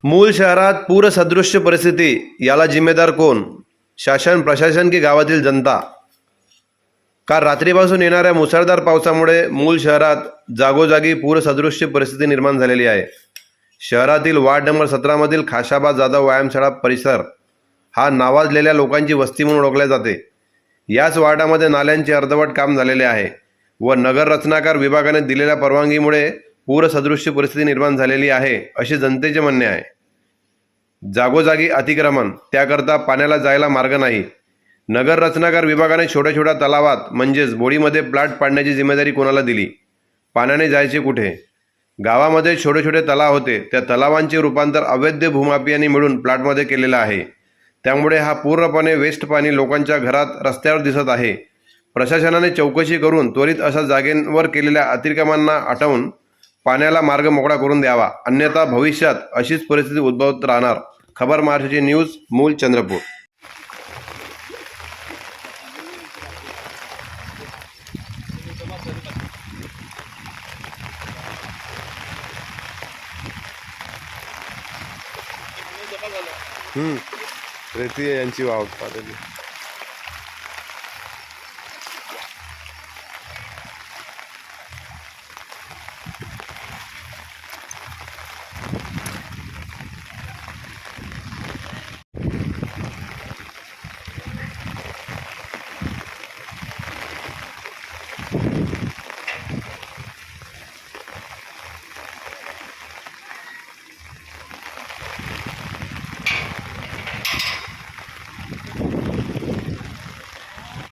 मूल शहरात पूरसदृश परिस्थिती, याला जिम्मेदार कोण? शासन, प्रशासन की गावातील जनता? काल रात्रीपासून येणाऱ्या मुसळधार पावसामुळे मूल शहरात जागोजागी पूरसदृश परिस्थिती निर्माण झालेली आहे. शहरातील वार्ड नंबर 17 मधील खाशाबा जाधव व्यायामशाळा परिसर हा नावाजलेल्या लोकांची वस्ती म्हणून ओळखल्या जाते. याच वार्डामध्ये नाल्यांचे अर्धवट काम झालेले आहे व नगर रचनाकार विभागाने दिलेल्या परवानगीमुळे पूरसदृश परिस्थिती निर्माण झालेली आहे असे जनतेचे म्हणणे आहे. जागोजागी अतिक्रमण, त्याकरता पाण्याला जायला मार्ग नाही. नगर रचनाकार विभागाने छोट्या छोट्या तलावात म्हणजेच बोडीमध्ये प्लॉट पाडण्याची जिम्मेदारी कोणाला दिली? पाण्याने जायचे कुठे? गावामध्ये छोटे छोटे तलाव होते, त्या तलावांचे रूपांतर अवैध भूमाफियांनी मिळून प्लॉटमध्ये केलेलं आहे. त्यामुळे हा पूर्णपणे वेस्ट पाणी लोकांच्या घरात, रस्त्यावर दिसत आहे. प्रशासनाने चौकशी करून त्वरित अशा जागेवर केलेल्या अतिक्रमणांना हटवून पाण्याला मार्ग मोकळा करून द्यावा, अन्यथा भविष्यात अशीच परिस्थिती उद्भवत राहणार. खबर महाराष्ट्राची न्यूज, मूल, चंद्रपूर. रेती यांची वाव पाहिली.